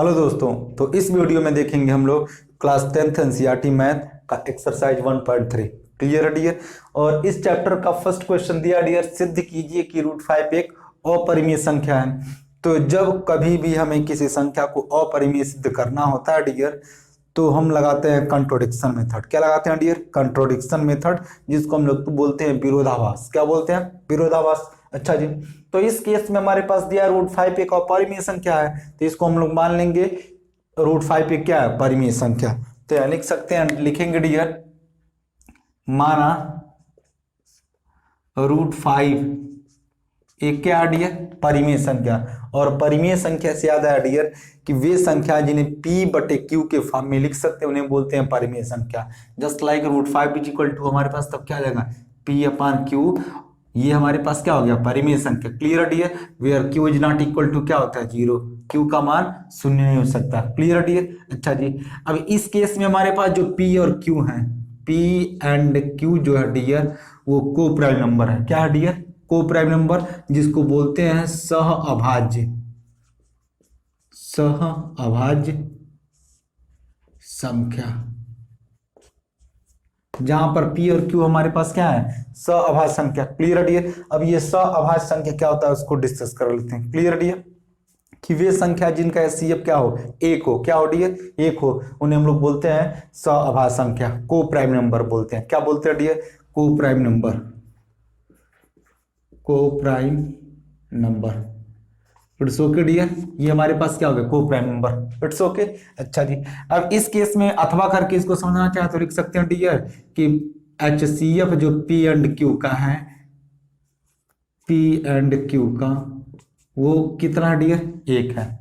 Hello दोस्तों, तो इस वीडियो में देखेंगे हम लोग क्लास 10th एनसीईआरटी मैथ का एक्सरसाइज 1.3 क्लियर है डियर। और इस चैप्टर का फर्स्ट क्वेश्चन दिया डियर, सिद्ध कीजिए कि √5 एक अपरिमेय संख्या है। तो जब कभी भी हमें किसी संख्या को अपरिमेय सिद्ध करना होता है डियर, तो हम लगाते हैं कंट्रोडिक्शन मेथड। क्या लगाते हैं डियर? कंट्रोडिक्शन मेथड, जिसको हम लोग बोलते हैं विरोधाभास। क्या बोलते हैं? विरोधाभास। अच्छा जी, तो इस केस में हमारे पास दिया √5 एक अपरिमेय संख्या है, तो इसको हम लोग मान लेंगे √5 एक क्या है? परिमेय संख्या। तो यह लिख सकते हैं, लिखेंगे डियर, माना √5 एक क्या डियर? परिमेय संख्या। और परिमेय संख्या से याद आया डियर कि वे संख्या जिन्हें P/Q के फॉर्म में लिख सकते हैं उन्हें बोलते हैं परिमेय संख्या। जस्ट लाइक √5 = हमारे पास तब क्या आ जाएगा? P/Q। ये हमारे पास क्या हो गया? परिमेय संख्या। Clear dear? Where Q is not equal to क्या होता है? 0। Q का मान 0 नहीं हो सकता। Clear dear? अच्छा जी, अब इस केस में हमारे पास जो P और Q है, P एंड Q जो है डियर, वो को प्राइम नंबर है। क्या है डियर? को प्राइम नंबर, जिसको बोलते हैं सह अभाज्य संख्या। जहां पर P और Q हमारे पास क्या है? सअभाज्य संख्या। Clear dear? अब ये सअभाज्य संख्या क्या होता है उसको डिस्कस कर लेते हैं। Clear dear? कि वे संख्या जिनका एचसीएफ क्या हो? एक हो। क्या हो डियर? एक हो, उन्हें हम लोग बोलते हैं सअभाज्य संख्या, को प्राइम नंबर बोलते हैं। क्या बोलते हैं dear? Coprime number. Coprime number. It's okay dear, ये हमारे पास क्या हो गया? को प्राइम नंबर। It's okay. अच्छा जी, अब इस केस में अथवा करके इसको समझना चाहे तो लिख सकते हैं डियर कि एचसीएफ जो P एंड Q का है, P एंड Q का वो कितना है डियर? एक है।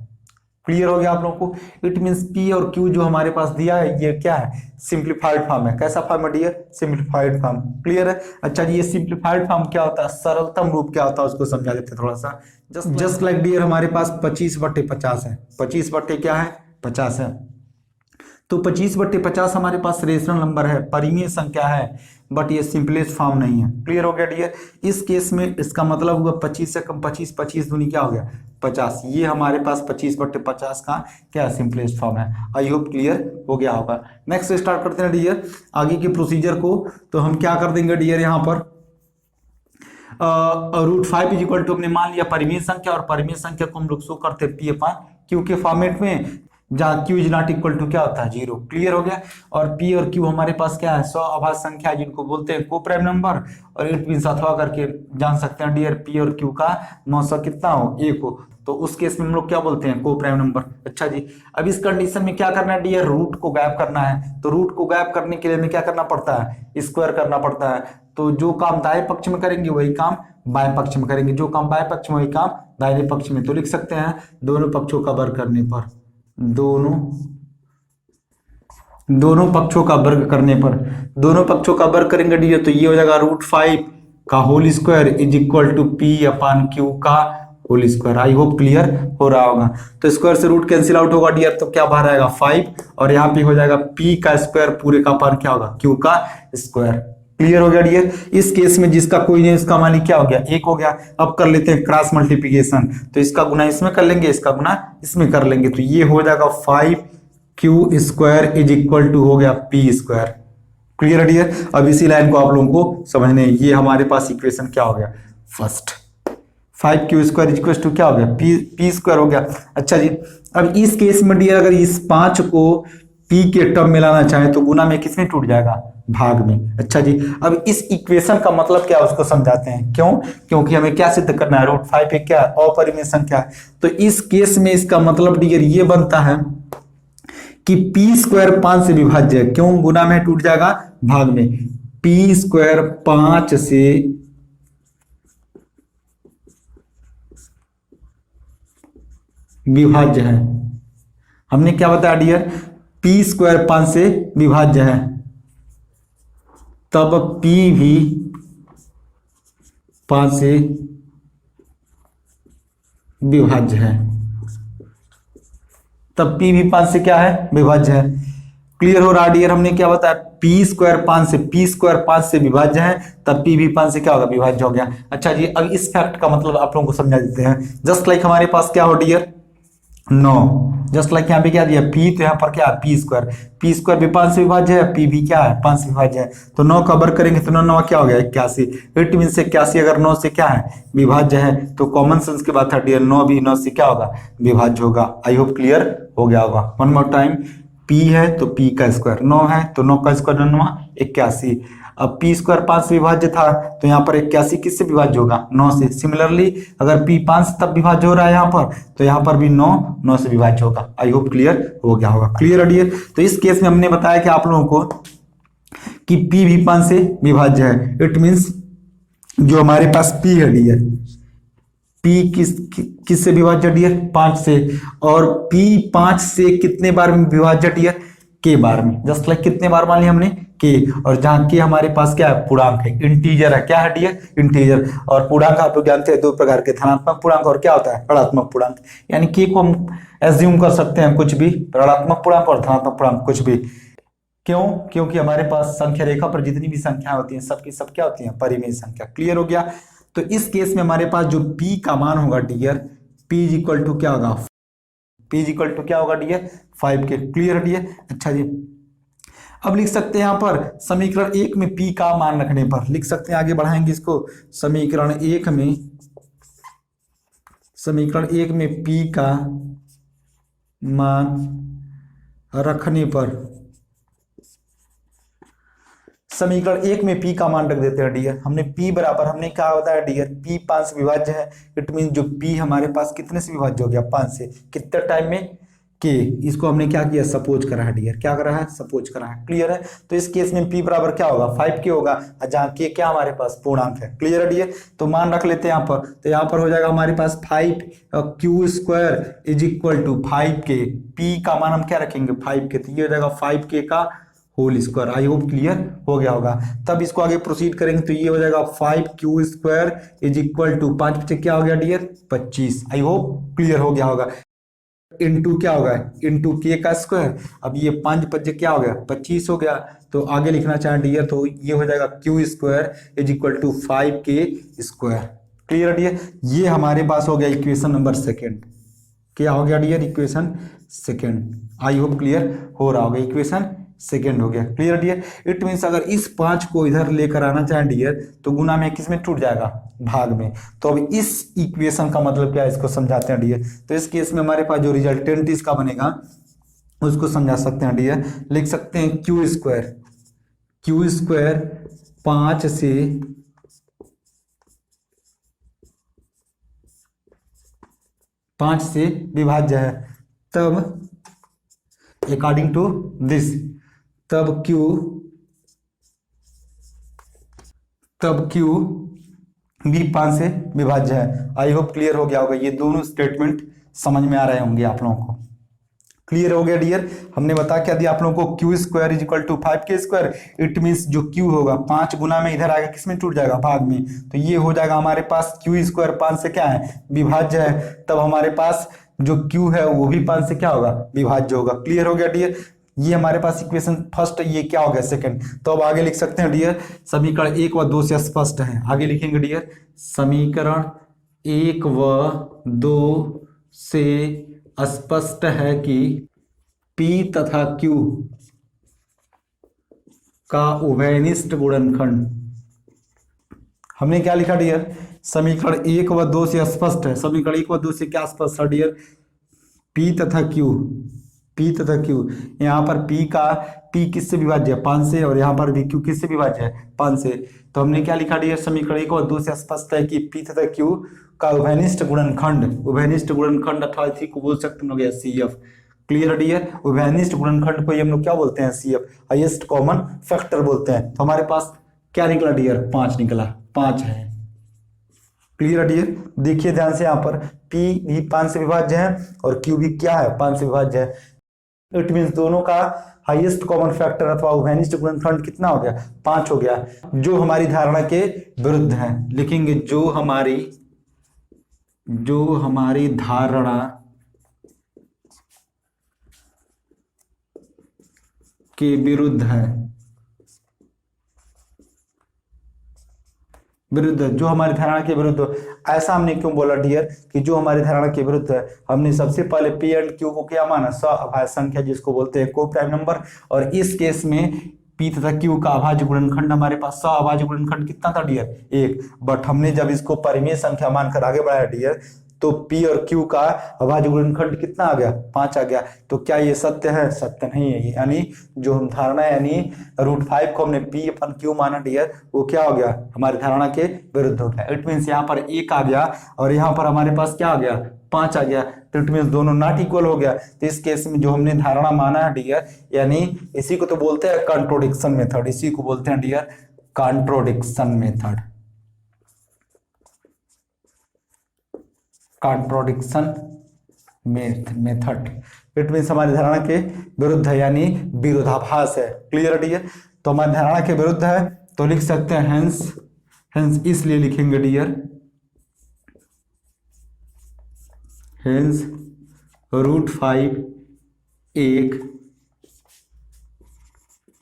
क्लियर हो गया आप लोगों को? इट मींस P और Q जो हमारे पास दिया है ये क्या है? सिंप्लीफाइड फॉर्म है। कैसा फॉर्म है डियर? Simplified form. क्लियर है? अच्छा जी, ये सिंप्लीफाइड फॉर्म क्या होता है? सरलतम रूप क्या होता है उसको समझा देते हैं थोड़ा सा। जस्ट लाइक डियर हमारे पास 25/50 है। 25 बट्टे क्या है? 50 है। तो 25/50 हमारे पास रेशनल नंबर है, परिमेय संख्या है, बट ये सिंपलेस्ट फॉर्म नहीं है। क्लियर हो गया डियर? इस केस में इसका मतलब हुआ 25 से कम 25, 25 दूनी क्या हो गया? 50। ये हमारे पास 25/50 का क्या सिंपलेस्ट फॉर्म है। आई होप क्लियर हो गया होगा। नेक्स्ट स्टार्ट करते हैं डियर आगे के प्रोसीजर को। तो हम क्या कर देंगे डियर, यहाँ पर √5 = हमने मान लिया परिमेय संख्या, और परिमेय संख्या को हम लोग शो करते हैं P/Q के फॉर्मेट में, जहां Q is not equal to क्या होता है? 0। क्लियर हो गया? और P और Q हमारे पास क्या है? सअभाज्य संख्या, जिनको बोलते हैं को प्राइम नंबर। और इट मींस अथवा करके जान सकते हैं डियर P और Q का मौसा कितना हो? 1 हो। तो उस केस में हम लोग क्या बोलते हैं? को प्राइम नंबर। अच्छा जी, अब इस कंडीशन में क्या करना है डियर? रूट को गायब करना है। तो रूट को गायब करने के लिए हमें क्या करना पड़ता है? स्क्वायर करना पड़ता है। तो जो काम दाएं पक्ष में करेंगे वही काम बाएं पक्ष में करेंगे, जो काम बाएं पक्ष में वही काम दाहिने पक्ष में। तो लिख सकते हैं दोनों पक्षों का वर्ग करने पर, दोनों पक्षों का वर्ग करने पर, दोनों पक्षों का वर्ग करेंगे डियर, तो ये हो जाएगा √5 का whole square is equal to P/Q का whole square. I hope clear हो रहा होगा। तो स्क्वायर से रूट कैंसिल आउट होगा डियर, तो क्या बाहर आएगा? 5, और यहाँ पे हो जाएगा P का स्क्वायर पूरे का पार क्या होगा? Q का स्क्वायर। क्लियर हो गया डियर? इस केस में जिसका कोई नहीं उसका मान क्या हो गया? 1 हो गया। अब कर लेते हैं क्रॉस मल्टीप्लिकेशन। तो इसका गुना इसमें कर लेंगे, इसका गुना इसमें कर लेंगे, तो ये हो जाएगा 5Q² इज इक्वल टू हो गया P²। Clear dear? अब इसी लाइन को आप लोगों को समझने, ये हमारे पास इक्वेशन क्या हो गया? First 5Q² is equal to क्या हो गया? P² हो गया। अच्छा जी, अब इस केस में डियर अगर इस 5 को P के टर्म में लाना चाहे तो गुना में किसमें टूट जाएगा? भाग में। अच्छा जी, अब इस इक्वेशन का मतलब क्या है उसको समझाते हैं। क्यों? क्योंकि हमें क्या सिद्ध करना है? √5 एक क्या है? अपरिमेय संख्या है। तो इस केस में इसका मतलब डियर ये बनता है कि P² 5 से विभाज्य है। क्यों? गुना में टूट जाएगा भाग में। P² 5 से विभाज्य है। हमने क्या बताया डियर? P² 5 से विभाज्य है, तब P भी 5 से विभाज्य है, तब P भी 5 से क्या है? विभाज्य है। क्लियर हो रहा डियर? हमने क्या बताया? P² 5 से विभाज्य है, तब P भी 5 से क्या होगा? विभाज्य हो गया। अच्छा जी, अब इस फैक्ट का मतलब आप लोगों को समझा देते हैं। जस्ट लाइक हमारे पास क्या हो डियर? 9। जस्ट लाइक यहाँ पे क्या दिया पी, तो यहाँ पर क्या है पी स्क्वायर। पी स्क्वायर भी 5 से विभाज्य है, पी भी क्या है 5 से विभाज्य है। तो 9 का वर्ग करेंगे तो 9 9 क्या हो गया 81। इट मीन 81 अगर 9 से क्या है विभाज्य है, तो कॉमन सेंस की बात है 9 भी 9 से क्या होगा विभाज्य होगा। आई होप क्लियर हो गया होगा। वन मोर टाइम, पी है तो पी का स्क्वायर 9 है, तो 9 का स्क्वायर 9 81। अब पी स्क्वायर 5 से विभाज्य था, तो यहाँ पर 81 किससे विभाज्य होगा 9 से। सिमिलरली अगर पी 5 से तब विभाज्य हो रहा है यहाँ पर, तो यहाँ पर भी 9 से विभाज्य होगा। आई होप क्लियर हो गया होगा। क्लियर है डियर। तो इस केस में हमने बताया कि आप लोगों को कि पी भी 5 से विभाज्य है। इट मीन्स जो हमारे पास पी है डियर, पी किस से विभाज्य डियर 5 से, और पी 5 से कितने बार में विभाज्य डियर के बार में। जस्ट लाइक कितने बार मान लिया हमने के, और जहां के हमारे पास क्या है पूर्णांक है, इंटीजर है। क्या है डियर इंटीजर। और पूर्णांक आप लोग जानते हैं दो प्रकार के, धनात्मक पूर्णांक और क्या होता है ऋणात्मक पूर्णांक। यानी के को हम एज्यूम कर सकते हैं कुछ भी, ऋणात्मक पूर्णांक और धनात्मक पूर्णांक कुछ भी। क्यों? क्योंकि हमारे पास संख्या रेखा पर जितनी भी संख्या होती है सबकी सब क्या होती है परिमेय संख्या। क्लियर हो गया। तो इस केस में हमारे पास जो p का मान होगा dear, p is equal to क्या होगा, p इज इक्वल टू क्या होगा डियर 5 के। क्लियर है डियर। अच्छा जी, अब लिख सकते हैं यहां पर समीकरण 1 में p का मान रखने पर लिख सकते हैं, आगे बढ़ाएंगे इसको। समीकरण 1 में p का मान रखने पर, समीकरण 1 में p का मान रख देते हैं डियर। हमने p बराबर, हमने क्या होता है डियर, p 5 से विभाज्य है। इट मीन जो p हमारे पास कितने से विभाज्य हो गया 5 से, कितने टाइम में के। इसको हमने क्या किया सपोज करा है डियर, क्या करा है सपोज करा है। क्लियर है। तो इस केस में p बराबर क्या होगा 5 के होगा, जहां के क्या हमारे पास पूर्णांक है। क्लियर है डियर। तो मान रख लेते हैं यहाँ पर, तो यहाँ पर हो जाएगा हमारे पास 5 q square is equal to 5 के। p का मान हम क्या रखेंगे 5 के, तो ये हो जाएगा 5 के का whole square. I hope clear हो गया होगा। तब इसको आगे प्रोसीड करेंगे तो ये हो जाएगा 5 q square is equal to 5 बचे क्या हो गया डियर 25। आई होप क्लियर हो गया होगा। इंटू क्या होगा इंटू के का स्क्वायर। अब ये 5 बचे क्या हो गया 25 हो गया। तो आगे लिखना चाहें डियर तो ये हो जाएगा q square is equal to 5 के स्क्वायर। Clear dear. ये हमारे पास हो गया इक्वेशन नंबर सेकेंड। क्या हो गया dear equation second. I hope clear हो रहा होगा। इक्वेशन सेकेंड हो गया। Clear dear. इट मीन्स अगर इस 5 को इधर लेकर आना चाहें डियर, तो गुना में किस में टूट जाएगा भाग में। तो अब इस इक्वेशन का मतलब क्या है इसको समझाते हैं डियर। तो इस केस में हमारे पास जो रिजल्टेंट इसका बनेगा उसको समझा सकते हैं डियर। लिख सकते हैं क्यू स्क्वायर 5 से विभाज्य है, तब अकॉर्डिंग टू दिस, तब Q भी 5 से विभाज्य है। आई होप क्लियर हो गया होगा। ये दोनों स्टेटमेंट समझ में आ रहे होंगे आप लोगों को। क्लियर हो गया डियर। हमने बता क्या दिया आप लोगों को, q square is equal to 5 के स्क्वायर। इट मीन्स जो क्यू होगा 5 गुना में इधर आएगा किसमें टूट जाएगा भाग में। तो ये हो जाएगा हमारे पास क्यू स्क्वायर 5 से क्या है विभाज्य है, तब हमारे पास जो क्यू है वो भी 5 से क्या होगा विभाज्य होगा। क्लियर हो गया डियर। ये हमारे पास इक्वेशन फर्स्ट, ये क्या हो गया सेकंड। तो अब आगे लिख सकते हैं डियर, समीकरण 1 व 2 से स्पष्ट है। आगे लिखेंगे डियर, समीकरण 1 व 2 से स्पष्ट है कि P तथा Q का उभयनिष्ठ गुणनखंड। हमने क्या लिखा डियर, समीकरण 1 व 2 से स्पष्ट है। समीकरण 1 व 2 से क्या स्पष्ट है डियर, P तथा Q। यहाँ पर P किससे विभाज्य है 5 से, और यहाँ पर भी Q किससे विभाज्य है 5 से। तो हमने क्या लिखा डियर, समीकरण 1 और 2 से स्पष्ट है कि P तथा Q का उभयनिष्ठ गुणनखंड अथवा इसी को बोल सकते हैं लोग CF। Clear dear. उभयनिष्ठ गुणनखंड को हम लोग क्या बोलते हैं CF, हाईएस्ट कॉमन फैक्टर बोलते हैं। तो हमारे पास क्या निकला डियर 5 निकला, 5 है। Clear dear. देखिए ध्यान से, यहाँ पर P भी 5 से विभाज्य है और Q भी क्या है 5 से विभाज्य है। इट मीन्स दोनों का हाईएस्ट कॉमन फैक्टर अथवा उभयनिष्ठ गुणनखंड कितना हो गया 5 हो गया, जो हमारी धारणा के विरुद्ध है। लिखेंगे जो हमारी धारणा के विरुद्ध है। विरुद्ध, जो हमारी धारणा के विरुद्ध। ऐसा हमने क्यों बोला डियर कि जो हमारी धारणा के विरुद्ध है? हमने सबसे पहले पी एंड क्यू को क्या माना? सअभाज्य संख्या, जिसको बोलते हैं को प्राइम नंबर। और इस केस में पी तथा क्यू का अभाज्य गुणनखंड हमारे पास सअभाज्य गुणनखंड कितना था डियर? 1। बट हमने जब इसको परिमेय संख्या मानकर आगे बढ़ाया डियर, तो P और Q का अभाज्य गुणनखंड कितना आ गया? 5 आ गया। तो क्या ये सत्य है? सत्य नहीं है। यानी जो हम धारणा यानी √5 को हमने P अपन Q माना डियर, वो क्या हो गया? हमारी धारणा के विरुद्ध हो गया। इट मीन्स यहाँ पर 1 आ गया और यहाँ पर हमारे पास क्या आ गया? 5 आ गया। तो इट मीन्स दोनों नॉट इक्वल हो गया। तो इस केस में जो हमने धारणा माना है डियर, यानी इसी को तो बोलते हैं कॉन्ट्रोडिक्शन मेथड, इसी को बोलते हैं dear contradiction method. Contradiction method it means हमारी धारणा के विरुद्ध है, यानी विरोधाभास है। Clear dear? तो हमारी धारणा के विरुद्ध है तो लिख सकते हैं हेंस इसलिए लिखेंगे डियर हेंस √5 एक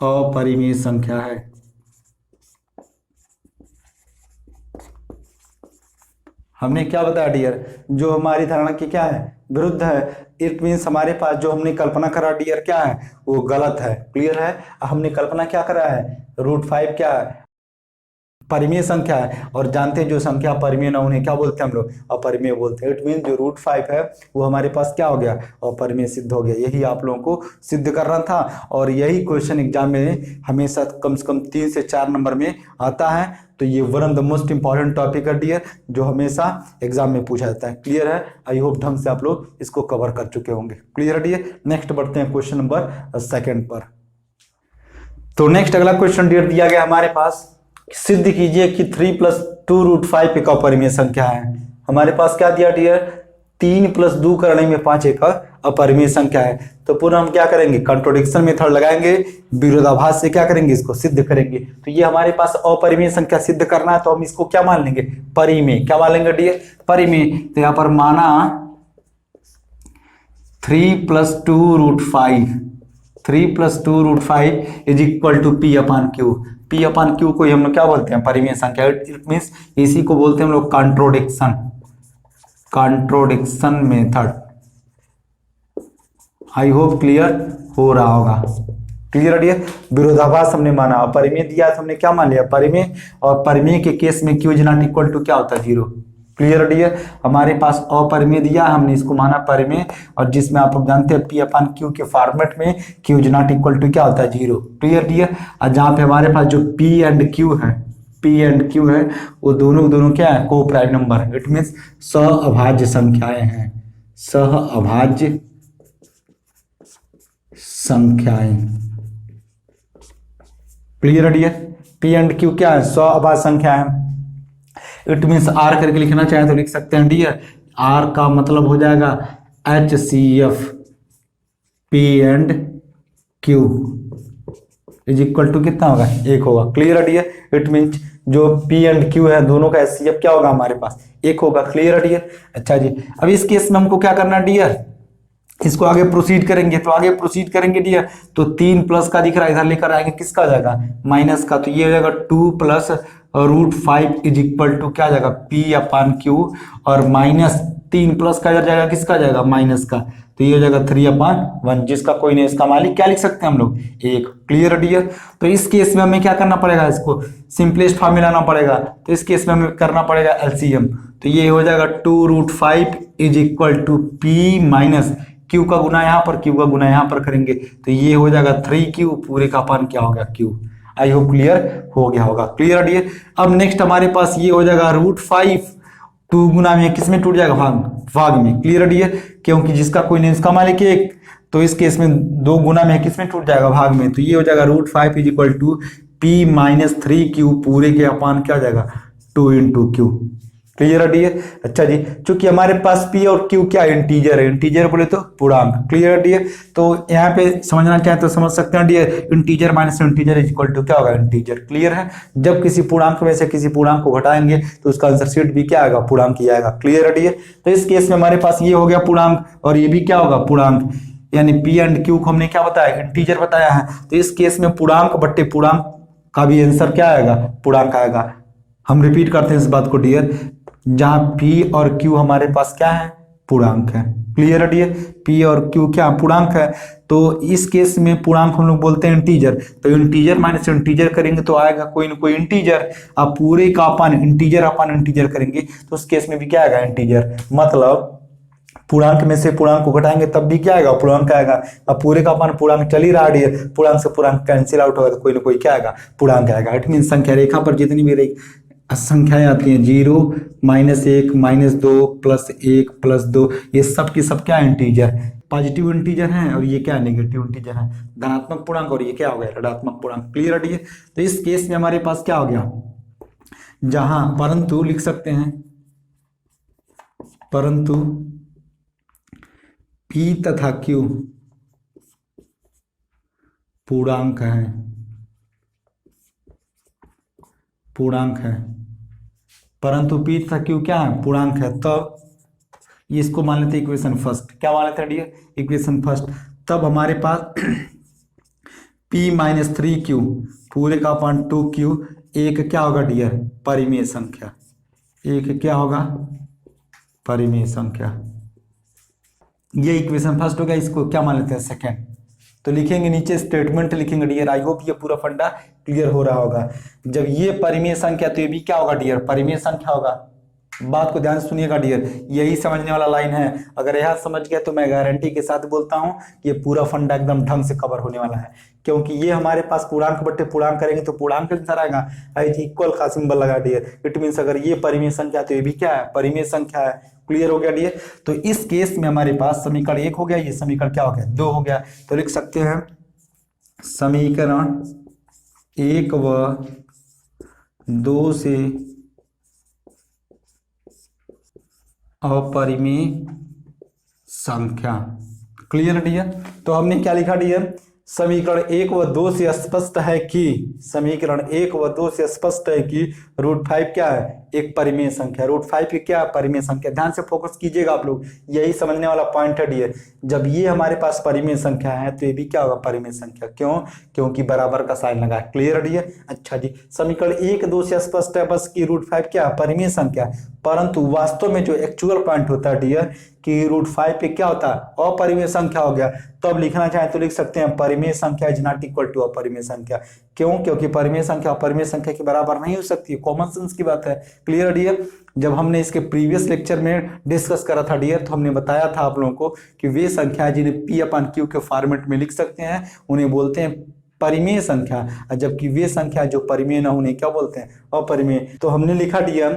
अपरिमेय संख्या है। हमने क्या बताया डियर? जो हमारी धारणा की क्या है? विरुद्ध है। इट मीन्स हमारे पास जो हमने कल्पना करा डियर क्या है? वो गलत है। क्लियर है? हमने कल्पना क्या करा है? √5 क्या है? परिमेय संख्या है, और जानते हैं जो संख्या परिमेय ना उन्हें क्या बोलते हैं हम लोग? अपरिमेय बोलते हैं। इट मीन्स जो √5 है वो हमारे पास क्या हो गया? अपरिमेय सिद्ध हो गया। यही आप लोगों को सिद्ध करना था, और यही क्वेश्चन एग्जाम में हमेशा कम से कम 3 से 4 नंबर में आता है। तो ये one of the most important topic है डियर, जो हमेशा एग्जाम में पूछा जाता है। क्लियर है? आई होप ढंग से आप लोग इसको कवर कर चुके होंगे। क्लियर है डियर? नेक्स्ट बढ़ते हैं क्वेश्चन नंबर 2 पर। तो नेक्स्ट अगला क्वेश्चन डियर दिया गया हमारे पास, सिद्ध कीजिए कि 3 + 2√5 एक अपरिमेय संख्या है। हमारे पास क्या दिया डियर? 3 + 2 करने में 5 एक अपरिमेय संख्या है। तो पुनः हम क्या करेंगे? कंट्रोडिक्शन मेथड लगाएंगे, विरोधाभास से क्या करेंगे? इसको सिद्ध करेंगे। तो ये हमारे पास अपरिमेय संख्या सिद्ध करना है, तो हम इसको क्या मान लेंगे? परिमेय। क्या मान लेंगे डियर? परिमेय। तो यहां पर माना 3 + 2√5 is equal to P/Q। P/Q को हम लोग क्या बोलते हैं? परिमेय संख्या। इट मीन्स इसी को बोलते हैं हम लोग contradiction method. I hope clear हो रहा होगा। Clear dear? विरोधाभास हमने माना, अपरिमेय दिया तो हमने क्या मान लिया? परिमेय। और परिमेय के केस में Q is not equal to क्या होता है? 0। Clear dear? हमारे पास अपरिमेय दिया, हमने इसको माना परिमेय, और जिसमें आप लोग जानते हैं P/Q के फॉर्मेट में Q is not equal to क्या होता है? 0। Clear dear? और जहां पे हमारे पास जो P एंड Q है वो दोनों क्या है? को प्राइम नंबर है। इट मीन्स सअभाज्य संख्याएं हैं। सअभाज्य संख्याएं। Clear dear? P and Q क्या है? सअभाज्य संख्या है। इट मीन्स R करके लिखना चाहे तो लिख सकते हैं डियर। R का मतलब हो जाएगा HCF P and Q is equal to कितना होगा? 1 होगा। Clear dear? इट मीन्स जो P एंड Q है दोनों का HCF क्या होगा? हमारे पास 1 होगा। Clear dear? अच्छा जी, अब इस केस में हमको क्या करना डियर? इसको आगे प्रोसीड करेंगे। तो आगे प्रोसीड करेंगे डियर, तो 3 प्लस का दिख रहा है, इधर लेकर आएंगे, किसका आ जाएगा? माइनस का। तो ये हो जाएगा 2 + √5 इज इक्वल टू क्या जाएगा? P/Q, और माइनस 3 प्लस का इधर जाएगा, किसका जाएगा? माइनस का। तो ये हो जाएगा 3/1, जिसका कोई नहीं, इसका मालिक क्या लिख सकते हैं हम लोग? 1। Clear dear? तो इस केस में हमें क्या करना पड़ेगा? इसको सिंपलेस्ट फॉर्म में लाना पड़ेगा। तो इस केस में हमें करना पड़ेगा LCM। तो ये हो जाएगा 2√5 is equal to P minus Q का गुना यहाँ पर, Q का गुना यहाँ पर करेंगे, तो ये हो जाएगा 3Q पूरे का अपन क्या हो गया? Q। आई होप क्लियर हो गया होगा। Clear dear? अब नेक्स्ट हमारे पास ये हो जाएगा √5 2 गुना में किसमें टूट जाएगा? भाग में। Clear dear? क्योंकि जिसका कोई नहीं उसका मालिक 1, तो इस केस में 2 गुना में किसमें टूट जाएगा? भाग में। तो ये हो जाएगा √5 is equal to P minus 3Q पूरे के अपन क्या हो जाएगा? 2 × Q। Clear dear? अच्छा जी, चूंकि हमारे पास P और Q क्या इंटीजर है, इंटीजर बोले तो पूर्णांक। Clear dear? तो यहाँ पे समझना चाहे तो समझ सकते हैं dear, integer minus integer is equal to क्या होगा? इंटीजर। क्लियर है? जब किसी पूर्णांक में से किसी पूर्णांक को घटाएंगे तो उसका आंसर शीट भी क्या आएगा? पूर्णांक ही आएगा। Clear dear? तो इस केस में हमारे पास ये हो गया पूर्णांक, और ये भी क्या होगा? पूर्णांक। यानी P एंड Q को हमने क्या बताया? इंटीजर बताया है। तो इस केस में पूर्णांक बट्टे पूर्णांक का भी आंसर क्या आएगा? पूर्णांक आएगा। हम रिपीट करते हैं इस बात को डियर, जहां p और q हमारे पास क्या है, पूर्णांक है। क्लियर है डियर, p और q क्या पूर्णांक है। तो इस केस में पूर्णांक हम लोग बोलते हैं इंटीजर। तो इंटीजर माइनस इंटीजर करेंगे तो आएगा कोई ना कोई इंटीजर। अब पूरे का अपन इंटीजर करेंगे तो उस केस में भी क्या आएगा, इंटीजर। मतलब पूर्णांक में से पूर्णांक को घटाएंगे तब भी क्या आएगा, पूर्णांक आएगा। अब पूरे का अपन पूर्णांक चल ही रहा है, पूर्णांक से पूर्णांक कैंसिल आउट होगा तो कोई ना कोई क्या आएगा, पूर्णांक आएगा। इट मीन संख्या रेखा पर जितनी भी संख्याएं आती हैं, 0, -1, -2, +1, +2, ये सब की सब क्या है, इंटीजर। पॉजिटिव इंटीजर है और ये क्या है, नेगेटिव इंटीजर है, धनात्मक पूर्णांक, और ये क्या हो गया, ऋणात्मक पूर्णांक। क्लियर है। तो इस केस में हमारे पास क्या हो गया, जहां परंतु लिख सकते हैं, परंतु p तथा q पूर्णांक है, पूर्णांक है, परंतु p तथा q क्या है, पूर्णांक है। तब ये इसको मान लेते हैं इक्वेशन फर्स्ट। क्या मान लेते हैं डियर, इक्वेशन फर्स्ट। तब हमारे पास p-3q पूरे का अपन 2q, एक क्या होगा डियर, परिमेय संख्या। एक क्या होगा, परिमेय संख्या। ये इक्वेशन फर्स्ट हो गया, इसको क्या मान लेते हैं, सेकंड। तो लिखेंगे नीचे स्टेटमेंट लिखेंगे डियर। आई होप ये पूरा फंडा क्लियर हो रहा होगा। जब ये परिमेय संख्या तो ये भी क्या होगा डियर, परिमेय संख्या होगा। बात को ध्यान से सुनिएगा डियर, यही समझने वाला लाइन है। अगर यह समझ गया तो मैं गारंटी के साथ बोलता हूं कि ये पूरा फंडा एकदम ढंग से कवर होने वाला है, क्योंकि ये हमारे पास पूर्णांक बट्टे पूर्णांक करेंगे तो पूर्णांक आंसर आएगा। इक्वल का सिंबल लगा डियर, इट मीन्स अगर ये परिमेय संख्या तो ये भी क्या है, परिमेय संख्या है। क्लियर हो गया डियर। तो इस केस में हमारे पास समीकरण 1 हो गया, ये समीकरण क्या हो गया, 2 हो गया। तो लिख सकते हैं समीकरण 1 व 2 से अपरिमेय संख्या। Clear dear. तो हमने क्या लिखा डियर, समीकरण 1 व 2 से स्पष्ट है कि, समीकरण 1 व 2 से स्पष्ट है कि √5 क्या है, एक परिमेय संख्या। √5 की क्या है, परिमेय संख्या। ध्यान से फोकस कीजिएगा आप लोग, यही समझने वाला पॉइंट है डियर। जब ये हमारे पास परिमेय संख्या है तो ये भी क्या होगा, परिमेय संख्या। क्यों, क्योंकि बराबर का साइन लगा। Clear dear. अच्छा जी, समीकरण 1, 2 से स्पष्ट है बस कि √5 क्या है, परिमेय संख्या। परंतु वास्तव में जो एक्चुअल पॉइंट होता है डियर कि √5 पे क्या होता है, अपरिमेय संख्या हो गया। तब लिखना चाहे तो लिख सकते हैं परिमेय संख्या इज नॉट इक्वल टू अपरिमेय संख्या। क्यों, क्योंकि परिमेय संख्या अपरिमेय संख्या के बराबर नहीं हो सकती है, कॉमन सेंस की बात है। Clear dear. जब हमने इसके प्रीवियस लेक्चर में डिस्कस करा था डियर, तो हमने बताया था आप लोगों को कि वे संख्या जिन्हें p/q के फॉर्मेट में लिख सकते हैं उन्हें बोलते हैं परिमेय संख्या, जबकि वे संख्या जो परिमेय ना होने क्या बोलते हैं, अपरिमेय। तो हमने लिखा डियर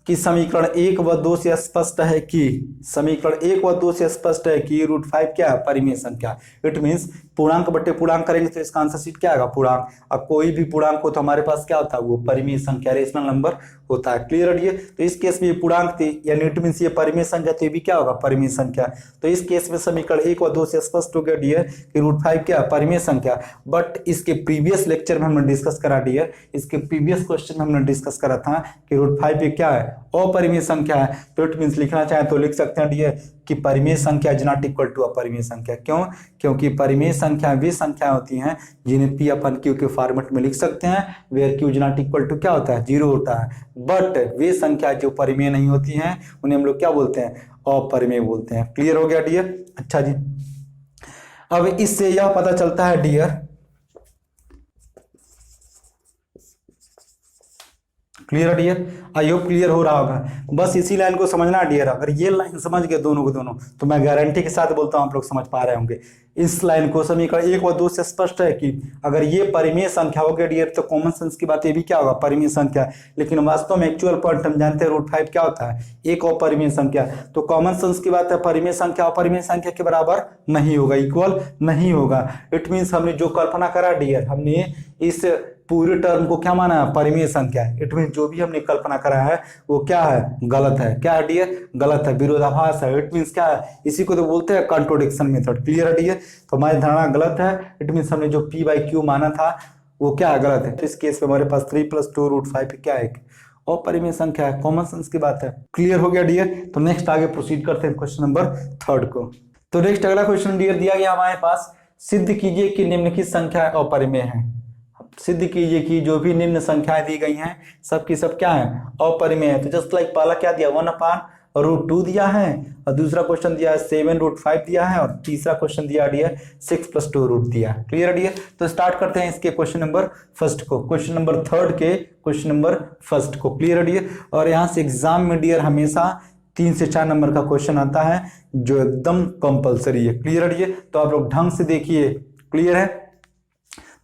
कि समीकरण 1 व 2 से स्पष्ट है कि, समीकरण 1 व 2 से स्पष्ट है कि √5 क्या है, परिमेय संख्या। इट मींस पूर्णांक बट्टे पूर्णांक करेंगे तो इसका आंसर शीट क्या आएगा, पूर्णांक। अब कोई भी पूर्णांक हो तो हमारे पास क्या होता है, वो परिमेय संख्या, रेशनल नंबर होता है। क्लियर है। तो इस केस में ये पूर्णांक थी, यानी इट मींस ये परिमेय संख्या, तो ये भी क्या होगा, परिमेय संख्या। तो इस केस में समीकरण 1 व 2 से स्पष्ट हो गया डियर कि √5 क्या है, परिमेय संख्या। बट इसके प्रीवियस लेक्चर में हमने डिस्कस करा डियर, इसके प्रीवियस क्वेश्चन में हमने डिस्कस करा था कि √5 क्या है, अपरिमेय संख्या है। तो इट मींस लिखना चाहे तो लिख सकते हैं डियर कि परिमेय संख्या इज नॉट इक्वल टू अपरिमेय संख्या। क्यों, क्योंकि परिमेय संख्या वे संख्या होती हैं जिन्हें p/q के फॉर्मेट में लिख सकते हैं, where q is not equal to क्या होता है, 0 होता है। बट वे संख्या जो परिमेय नहीं होती हैं उन्हें हम लोग क्या बोलते हैं, अपरिमेय बोलते हैं। क्लियर हो गया डियर। अच्छा जी, अब इससे यह पता चलता है dear, clear dear, I hope clear हो रहा होगा। बस इसी लाइन को समझना डियर। अगर ये लाइन समझ गए दोनों को दोनों, तो मैं गारंटी के साथ बोलता हूं आप लोग समझ पा रहे होंगे। इस लाइन को समीकरण 1 व 2 से स्पष्ट है कि अगर ये परिमेय संख्या हो गया डियर, तो कॉमन सेंस की बात ये भी क्या होगा, परिमेय संख्या। लेकिन वास्तव में एक्चुअल पॉइंट हम जानते हैं √5 क्या होता है, एक अपरिमेय संख्या। तो कॉमन सेंस की बात है, परिमेय संख्या अपरिमेय संख्या के बराबर नहीं होगा, इक्वल नहीं होगा। इट मीन्स हमने जो कल्पना करा डियर, हमने इस पूरे टर्म को क्या माना है, परिमेय संख्या। इट मीन जो भी हमने कल्पना करा है वो क्या है, गलत है। क्या है डियर, गलत है, विरोधाभास है। इट मीन्स क्या है, इसी को तो बोलते हैं कॉन्ट्रोडिक्शन मेथड। क्लियर है डियर। तो हमारी धारणा गलत है। इट मीन्स हमने जो p/q माना था वो क्या है, गलत है। तो इस केस में हमारे पास 3 + 2 √5 क्या है, और परिमेय संख्या है, कॉमन सेंस की बात है। क्लियर हो गया डियर। तो नेक्स्ट आगे प्रोसीड करते हैं क्वेश्चन नंबर 3 को। तो नेक्स्ट अगला क्वेश्चन डियर दिया गया हमारे पास, सिद्ध कीजिए कि निम्नलिखित संख्या अपरिमेय है। सिद्ध कीजिए कि जो भी निम्न संख्याएं दी गई हैं सबकी सब क्या है, अपरिमेय है। तो जस्ट लाइक पहला क्या दिया, 1/√2 दिया है, और दूसरा क्वेश्चन दिया है 7√5 दिया है, और तीसरा क्वेश्चन दिया है 6+2 दिया है। क्लियर है डियर। तो स्टार्ट करते हैं इसके क्वेश्चन नंबर फर्स्ट को, क्वेश्चन नंबर थर्ड के क्वेश्चन नंबर फर्स्ट को। क्लियर है डियर। और यहाँ से एग्जाम में डियर हमेशा 3 से 4 नंबर का क्वेश्चन आता है जो एकदम कंपलसरी है। क्लियर है डियर। तो आप लोग ढंग से देखिए। क्लियर है।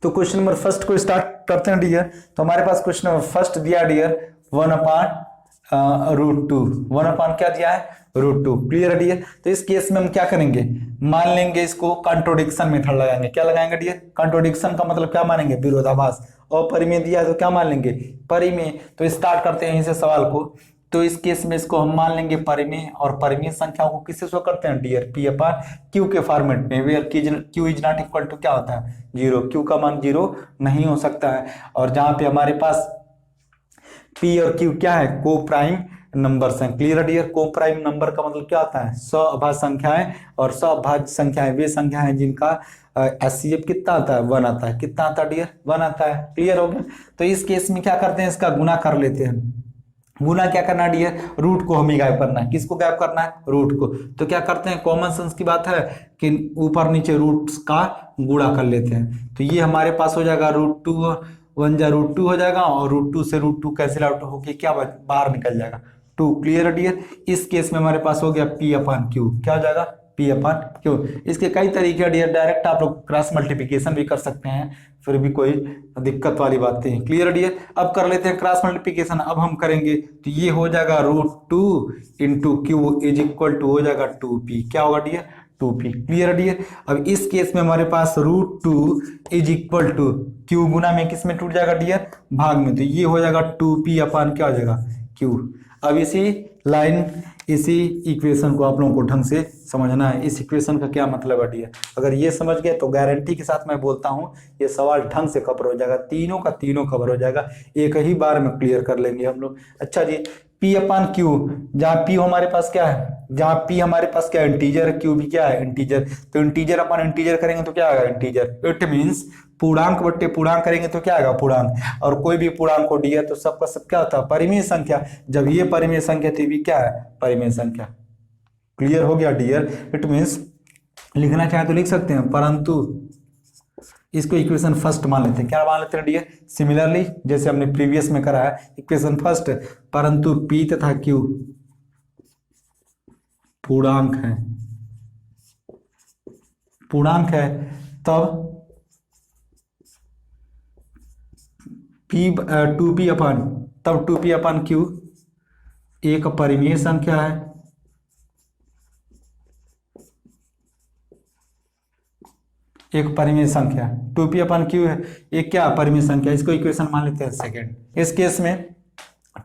तो क्वेश्चन नंबर फर्स्ट को स्टार्ट करते हैं डियर। तो हमारे पास क्वेश्चन नंबर फर्स्ट दिया डियर 1/√2, 1 क्या दिया है, √2। क्लियर है डियर। तो इस केस में हम क्या करेंगे, मान लेंगे इसको कंट्रोडिक्शन मेथड लगाएंगे। क्या लगाएंगे डियर, कंट्रोडिक्शन का मतलब क्या मानेंगे, विरोधाभास। अपरिमेय दिया है तो क्या मान लेंगे, परिमेय। तो स्टार्ट करते हैं इसे सवाल को। तो इस केस में इसको हम मान लेंगे परिमेय, और परिमेय संख्याओं को किससे शो करते हैं डियर, P/Q के फॉर्मेट में, where Q is not equal to क्या होता है, 0। Q का मान 0 नहीं हो सकता है। और जहां पे हमारे पास P और Q क्या है, को प्राइम नंबर्स हैं। क्लियर है डियर। को प्राइम नंबर का मतलब क्या होता है, सअभाज्य संख्याएं, और सअभाज्य संख्याएं वे संख्याएं जिनका HCF कितना आता है, 1 आता है। कितना आता है डियर, 1 आता है। क्लियर हो गया। तो इस केस में क्या करते हैं, इसका गुना कर लेते हैं। गुना क्या करना है डियर, रूट को हमें गायब करना है। किसको गायब करना है, रूट को। तो क्या करते हैं, कॉमन सेंस की बात है कि ऊपर नीचे रूट्स का गुणा कर लेते हैं। तो ये हमारे पास हो जाएगा √2, 1 √2 हो जाएगा, और √2 से √2 कैंसिल आउट होके क्या बाहर निकल जाएगा, 2। क्लियर है डियर। इस केस में हमारे पास हो गया P/Q। क्या हो जाएगा, P/Q। इसके कई तरीके हैं डियर, डायरेक्ट आप लोग क्रॉस मल्टीप्लिकेशन भी कर सकते हैं, फिर भी कोई दिक्कत वाली बात नहीं। क्लियर है डियर। अब कर लेते हैं क्रॉस मल्टीप्लिकेशन। अब हम करेंगे तो ये हो जाएगा √2 × Q इज इक्वल टू हो जाएगा 2P। क्या होगा डियर, 2P। क्लियर है डियर। अब इस केस में हमारे पास √2 इज इक्वल टू Q गुना में किस में टूट जाएगा डियर, भाग में। तो ये हो जाएगा 2P/ क्या हो जाएगा, Q। अब इसी इक्वेशन को आप लोगों को ढंग से समझना है। इस इक्वेशन का क्या मतलब है डियर, अगर ये समझ गए तो गारंटी के साथ मैं बोलता हूं ये सवाल ढंग से कवर हो जाएगा, तीनों का तीनों कवर हो जाएगा, एक ही बार में क्लियर कर लेंगे हम लोग। अच्छा जी, P/Q, जहाँ P हमारे पास क्या है, जहाँ P हमारे पास क्या है, इंटीजर, Q भी क्या है, इंटीजर। तो इंटीजर अपन इंटीजर करेंगे तो क्या आएगा, इंटीजर। इट मीन्स पूर्णांक बट्टे पूर्णांक करेंगे तो क्या आएगा, पूर्णांक। और कोई भी पूर्णांक को डियर तो सबका सब क्या होता है, परिमेय संख्या। जब ये परिमेय संख्या तो ये भी क्या है, परिमेय संख्या। क्लियर हो गया डियर। इट मीन्स लिखना चाहे तो लिख सकते हैं, परंतु इसको इक्वेशन फर्स्ट मान लेते हैं। क्या मान लेते हैं डियर, सिमिलरली जैसे हमने प्रीवियस में करा है, इक्वेशन फर्स्ट, परंतु P तथा Q पूर्णांक है, पूर्णांक है, तब तब 2P/Q एक परिमेय संख्या है, एक परिमेय संख्या। 2P/Q है एक क्या, परिमेय संख्या। इसको इक्वेशन मान लेते हैं सेकंड। इस केस में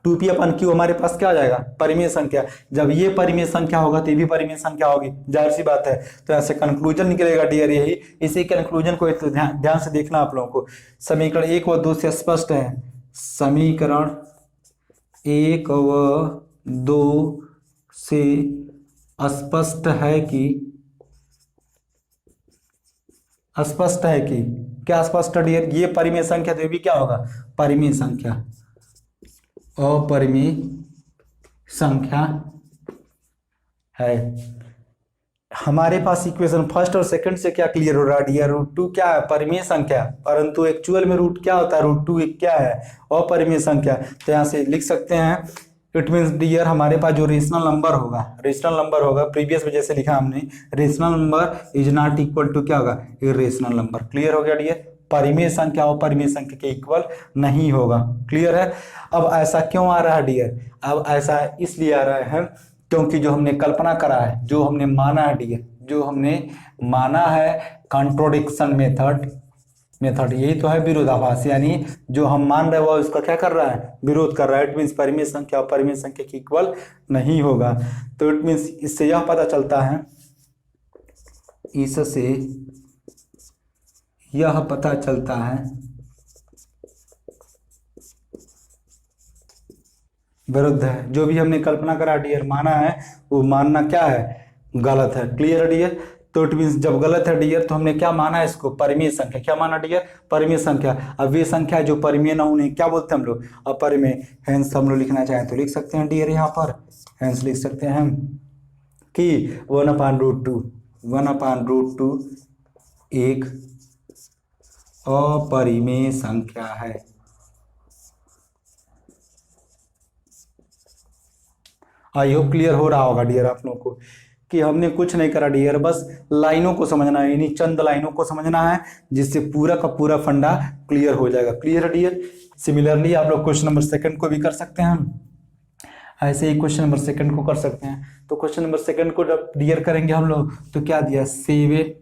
2P/Q हमारे पास क्या हो जाएगा, परिमेय संख्या। जब ये परिमेय संख्या होगा तो ये भी परिमेय संख्या होगी, जाहिर सी बात है। तो ऐसे कंक्लूजन निकलेगा डियर यही। इसी कंक्लूजन को तो ध्यान से देखना आप लोगों को। समीकरण 1 व 2 से स्पष्ट है, समीकरण 1 व 2 से स्पष्ट है कि क्या स्पष्ट है डियर, ये परिमेय संख्या तो भी क्या होगा, परिमेय संख्या, अपरिमेय संख्या है। हमारे पास इक्वेशन फर्स्ट और सेकंड से क्या क्लियर हो रहा है डियर, √2 क्या है, परिमेय संख्या, परंतु एक्चुअल में रूट क्या होता है, √2 क्या है, अपरिमेय संख्या। तो यहां से लिख सकते हैं, इट मीन्स डियर हमारे पास जो रेशनल नंबर होगा, प्रीवियस में जैसे लिखा हमने, rational number is not equal to क्या होगा, इरेशनल नंबर। क्लियर हो गया डियर। परिमेय संख्या और परिमेय संख्या के इक्वल नहीं होगा। क्लियर है। अब ऐसा क्यों आ रहा है डियर, अब ऐसा इसलिए आ रहा है क्योंकि जो हमने कल्पना करा है, जो हमने माना है डियर, जो हमने माना है कंट्रोडिक्शन मेथड, यही तो है विरोधाभास। यानी जो हम मान रहे हैं वो उसका क्या कर रहा है, विरोध कर रहा है। इट मीन्स परिमेय संख्या और परिमेय संख्या की इक्वल नहीं होगा। तो इट मीन्स इससे यह पता चलता है, इससे यह पता चलता है विरुद्ध है। जो भी हमने कल्पना करा डियर, माना है, वो मानना क्या है, गलत है। क्लियर है डियर। तो इट मीन्स जब गलत है डियर तो हमने क्या माना है इसको, परिमेय संख्या। क्या माना डियर, परिमेय संख्या। अब वे संख्या जो परिमेय ना उन्हें क्या बोलते हैं हम लोग, अपरिमेय। हेंस हम लोग लिखना चाहें तो लिख सकते हैं डियर यहाँ पर, हेंस लिख सकते हैं हम कि 1/√2 1/√2 एक अपरिमेय संख्या है। आई होप क्लियर हो रहा होगा डियर आप लोगों को कि हमने कुछ नहीं करा डियर, बस लाइनों को समझना है, यानी चंद लाइनों को समझना है, जिससे पूरा का पूरा फंडा क्लियर हो जाएगा। क्लियर है डियर। सिमिलरली आप लोग क्वेश्चन नंबर सेकंड को भी कर सकते हैं, हम ऐसे ही क्वेश्चन नंबर सेकंड को कर सकते हैं। तो क्वेश्चन नंबर सेकंड को जब डियर करेंगे हम लोग तो क्या दिया, 7√5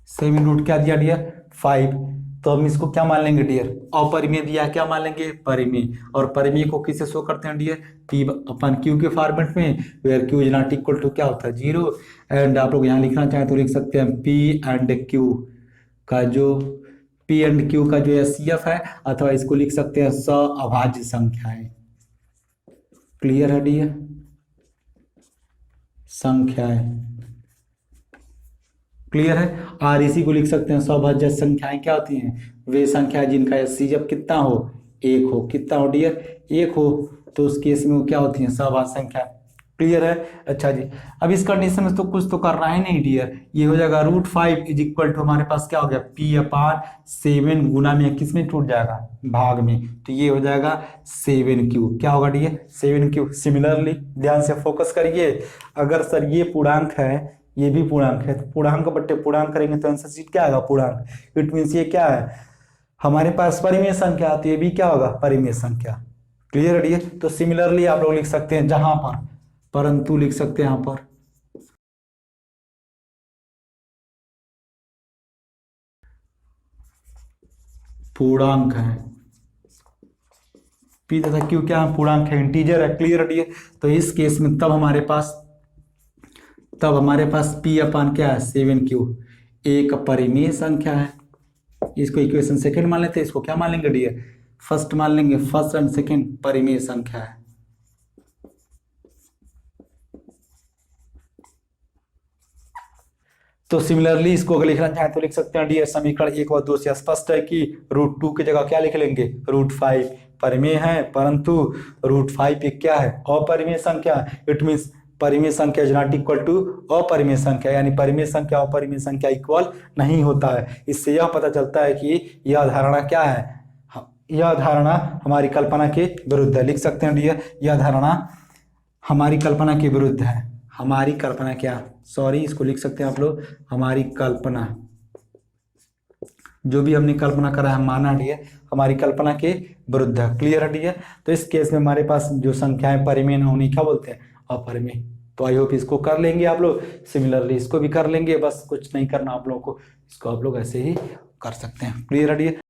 7 क्या दिया डियर, 5। तो हम इसको क्या मान लेंगे डियर, अपरिमेय दिया, क्या मान लेंगे, परिमेय। और परिमेय को किससे शो करते हैं डियर, P/Q के फॉर्मेट में, where Q is not equal to क्या होता है, 0। एंड आप लोग यहाँ लिखना चाहें तो लिख सकते हैं P&Q का जो P&Q का जो HCF है, अथवा इसको लिख सकते हैं सअभाज्य संख्याएं। क्लियर है डियर, संख्याएं क्लियर है। और इसी को लिख सकते हैं सअभाज्य संख्याएं क्या होती हैं, वे संख्याएं जिनका HCF कितना हो, 1 हो। कितना हो डियर, 1 हो। तो उस केस में वो क्या होती हैं, सअभाज्य संख्या। क्लियर है। अच्छा जी, अब इस कंडीशन में तो कुछ तो करना है नहीं डियर, ये हो जाएगा √5 इज इक्वल टू हमारे पास क्या हो गया, P/7 गुना में किस में टूट जाएगा, भाग में। तो ये हो जाएगा 7Q। क्या होगा डियर, 7Q। सिमिलरली ध्यान से फोकस करिए, अगर सर ये पूर्णांक है, ये भी पूर्णांक है, तो पूर्णांक बट्टे पूर्णांक करेंगे तो आंसर शीट क्या आएगा, पूर्णांक। इट मीन्स ये क्या है हमारे पास, परिमेय संख्या। तो ये भी क्या होगा, परिमेय संख्या। क्लियर है डियर। तो सिमिलरली आप लोग लिख सकते हैं जहां पर, परंतु लिख सकते हैं यहां पर पूर्णांक है, P तथा Q क्या है, पूर्णांक है, इंटीजर है। क्लियर है डियर। तो इस केस में तब हमारे पास P/, क्या है, 7Q एक परिमेय संख्या है। इसको इक्वेशन सेकंड मान लेते हैं, इसको क्या मान लेंगे डियर, फर्स्ट मान लेंगे। फर्स्ट एंड सेकंड परिमेय संख्या है। तो सिमिलरली इसको अगर लिखना चाहे तो लिख सकते हैं डियर, समीकरण 1 और 2 से स्पष्ट है कि √2 की जगह क्या लिख लेंगे, √5। परिमेय है परंतु √5 एक क्या है, अपरिमेय संख्या। इट मीन्स परिमेय संख्या इज नॉट इक्वल टू अपरिमेय संख्या, यानी परिमेय संख्या अपरिमेय संख्या इक्वल नहीं होता है। इससे यह पता चलता है कि यह धारणा क्या है, यह धारणा हमारी कल्पना के विरुद्ध है। लिख सकते हैं डियर, यह धारणा हमारी कल्पना के विरुद्ध है। हमारी कल्पना क्या, सॉरी इसको लिख सकते हैं आप लोग, हमारी कल्पना, जो भी हमने कल्पना करा है माना डियर, हमारी कल्पना के विरुद्ध है। क्लियर है डियर। तो इस केस में हमारे पास जो संख्याएं परिमेय ना उन्हें क्या बोलते हैं, अपरिमेय। तो आई होप इसको कर लेंगे आप लोग। सिमिलरली इसको भी कर लेंगे, बस कुछ नहीं करना आप लोगों को, इसको आप लोग ऐसे ही कर सकते हैं। क्लियर है डियर।